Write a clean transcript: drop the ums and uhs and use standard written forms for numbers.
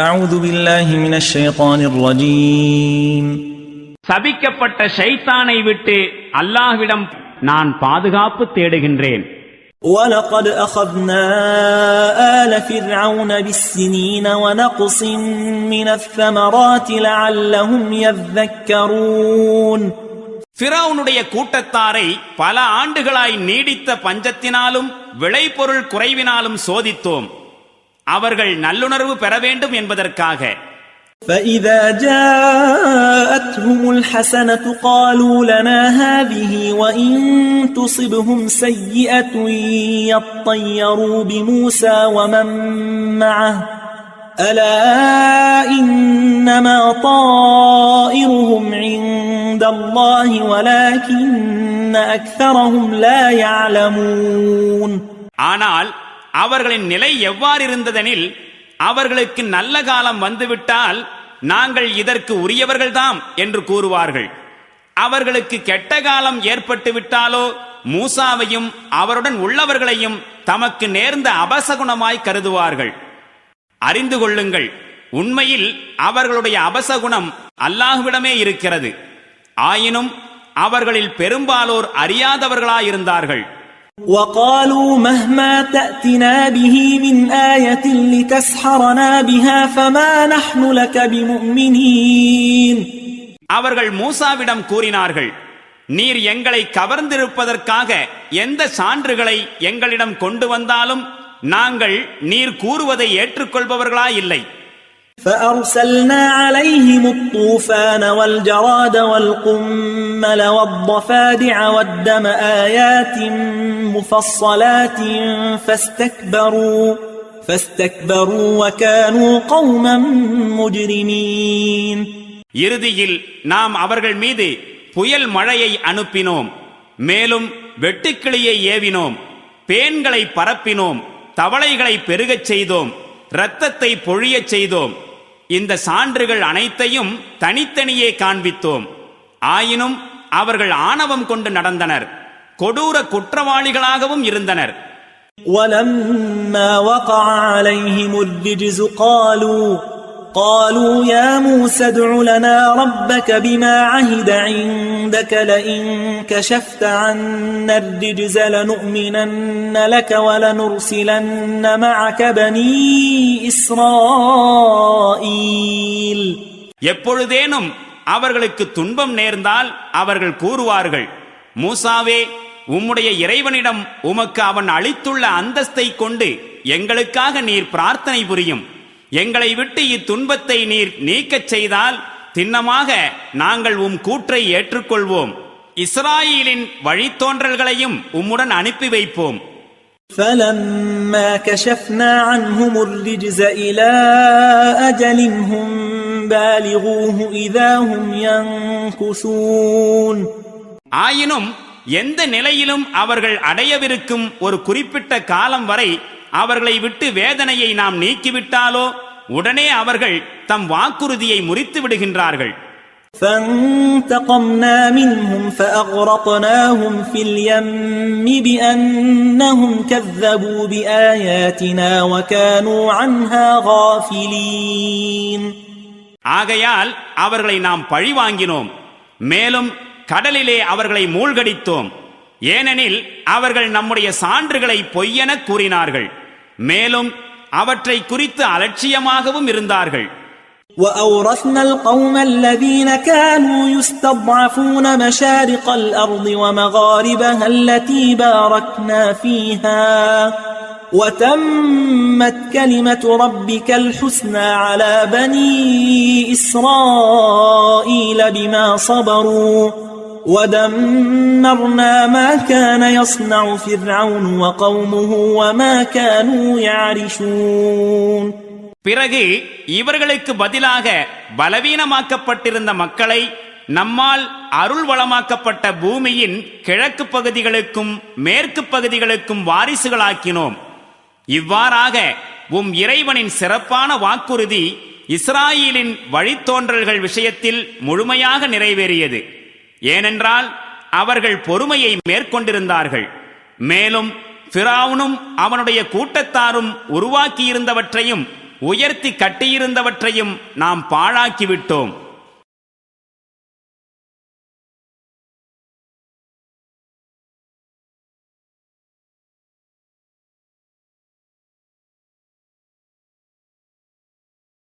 أعوذ بالله من الشيطان الرجيم. சபிக்கப்பட்ட ஷைத்தானை விட்டு அல்லாஹ்விடம் நான் பாதுகாப்பு தேடுகின்றேன். وَلَقَدْ أَخَذْنَا آلَ فِرْعَوْنَ بِالسِّنِينَ وَنَقْصٍ مِّنَ الثَّمَرَاتِ لَعَلَّهُمْ يَذَّكَّرُونَ. ஃபிரௌனுடைய கூட்டத்தாரை பல ஆண்டுகளாய் நீடித்த பஞ்சத்தினாலும் விளைபொருள் குறைவினாலும் சோதித்தோம், அவர்கள் நல்லுணர்வு பெற வேண்டும் என்பதற்காக. فَإِذَا جَاءَتْهُمُ الْحَسَنَةُ قَالُوا لَنَا هَذِهِ وَإِن تُصِبْهُمْ سَيِّئَةٌ يَطَّيَّرُوا بِمُوسَى وَمَن مَّعَهُ أَلَا إِنَّمَا طَائِرُهُمْ عِندَ اللَّهِ وَلَكِنَّ أَكْثَرَهُمْ لَا يَعْلَمُونَ. ஆனால் அவர்களின் நிலை எவ்வாறிருந்ததெனில், அவர்களுக்கு நல்ல காலம் வந்துவிட்டால் நாங்கள் இதற்கு உரியவர்கள்தாம் என்று கூறுவார்கள். அவர்களுக்கு கெட்ட காலம் ஏற்பட்டு விட்டாலோ மூசாவையும் அவருடன் உள்ளவர்களையும் தமக்கு நேர்ந்த அபசகுணமாய் கருதுவார்கள். அறிந்து கொள்ளுங்கள், உண்மையில் அவர்களுடைய அபசகுணம் அல்லாஹ்விடமே இருக்கிறது. ஆயினும் அவர்களில் பெரும்பாலோர் அறியாதவர்களாயிருந்தார்கள். وَقَالُوا مَهْمَا تَأْتِنَا بِهِ مِنْ آيَةٍ لِتَسْحَرَنَا بِهَا فَمَا نَحْنُ لَكَ بِمُؤْمِنِينَ. அவர்கள் மூசாவிடம் கூறினார்கள், நீர் எங்களை கவர்ந்திருப்பதற்காக எந்த சான்றுகளை எங்களிடம் கொண்டு வந்தாலும் நாங்கள் நீர் கூறுவதை ஏற்றுக்கொள்பவர்களாயில்லை. فَأَرْسَلْنَا عَلَيْهِمُ الطُّوفَانَ وَالْجَرَادَ وَالْقُمَّلَ وَالضَّفَادِعَ وَالدَّمَ آيَاتٍ مُفَصَّلَاتٍ فَاسْتَكْبَرُوا وَكَانُوا قَوْمًا مُجْرِمِينَ. இறுதியில் நாம் அவர்கள் மீது புயல் மழையை அனுப்பினோம், மேலும் வெட்டுக்கிளியை ஏவினோம், பேன்களை பரப்பினோம், தவளைகளை பெருகச் செய்தோம், இரத்தத்தை பொழியச் செய்தோம். இந்த சான்றுகள் அனைத்தையும் தனித்தனியே காண்பித்தோம். ஆயினும் அவர்கள் ஆணவம் கொண்டு நடந்தனர், கொடூர குற்றவாளிகளாகவும் இருந்தனர். وَلَمَّا وَقَعَ عَلَيْهِمُ الرِّجْزُ قالوا يا موسى ادْعُ لنا ربك بما عهد عندك لئن كشفت عنا الرجز لنؤمنن لك ولنرسلن معك بني إسرائيل. எப்பொழுதேனும் அவர்களுக்கு துன்பம் நேர்ந்தால் அவர்கள் கூறுவார்கள், மூசாவே, உம்முடைய இறைவனிடம் உமக்கு அவன் அளித்துள்ள அந்தஸ்தை கொண்டு எங்களுக்காக நீர் பிரார்த்தனை புரியும். எங்களை விட்டு இத்துன்பத்தை நீர் நீக்கச் செய்தால் திண்ணமாக நாங்கள் உம் கூற்றை ஏற்றுக்கொள்வோம். இஸ்ராயீலின் வழித்தோன்றல்களையும் உம்முடன் அனுப்பி வைப்போம். فَلَمَّا كَشَفْنَا عَنْهُمُ الرِّجْزَ إِلَى أَجَلٍ هُمْ بَالِغُوهُ إِذَا هُمْ يَنكُثُونَ. ஆயினும் எந்த நிலையிலும் அவர்கள் அடையவிருக்கும் ஒரு குறிப்பிட்ட காலம் வரை அவர்களை விட்டு வேதனையை நாம் நீக்கிவிட்டாலோ உடனே அவர்கள் தம் வாக்குறுதியை முறித்து விடுகின்றார்கள். فَانْتَقَمْنَا مِنْهُمْ فَأَغْرَقْنَاهُمْ فِي الْيَمِّ بِأَنَّهُمْ كَذَّبُوا بِآيَاتِنَا وَكَانُوا عَنْهَا غَافِلِينَ. ஆகையால் அவர்களை நாம் பழிவாங்கினோம், மேலும் கடலிலே அவர்களை மூழ்கடித்தோம். ஏனெனில் அவர்கள் நம்முடைய சான்றுகளை பொய்யென கூறினார்கள், மேலும் அவற்றை குறித்து அலட்சியமாகவும் இருந்தார்கள். وَأَوْرَثْنَا الْقَوْمَ الَّذِينَ كَانُوا يُسْتَضْعَفُونَ مَشَارِقَ الْأَرْضِ وَمَغَارِبَهَا الَّتِي بَارَكْنَا فِيهَا وَتَمَّتْ كَلِمَةُ رَبِّكَ الْحُسْنَى عَلَى بَنِي إِسْرَائِيلَ بِمَا صَبَرُوا وَدَمَّرْنَا مَا كَانَ يَصْنَعُ فِرْعَوْنُ وَقَوْمُهُ وَمَا كَانُوا يَعْرِشُونَ. பிறகு இவர்களுக்கு பதிலாக பலவீனமாக்கப்பட்டிருந்த மக்களை நம்மால் அருள் வளமாக்கப்பட்ட பூமியின் கிழக்கு பகுதிகளுக்கும் மேற்கு பகுதிகளுக்கும் வாரிசுகளாக்கினோம். இவ்வாறாக உம் இறைவனின் சிறப்பான வாக்குறுதி இஸ்ராயீலின் வழித்தோன்றல்கள் விஷயத்தில் முழுமையாக நிறைவேறியது. ஏனென்றால் அவர்கள் பொறுமையை மேற்கொண்டிருந்தார்கள். மேலும் ஃபிரௌனும் அவனுடைய கூட்டத்தாரும் உருவாக்கியிருந்தவற்றையும் உயர்த்தி கட்டியிருந்தவற்றையும் நாம் பாழாக்கிவிட்டோம்.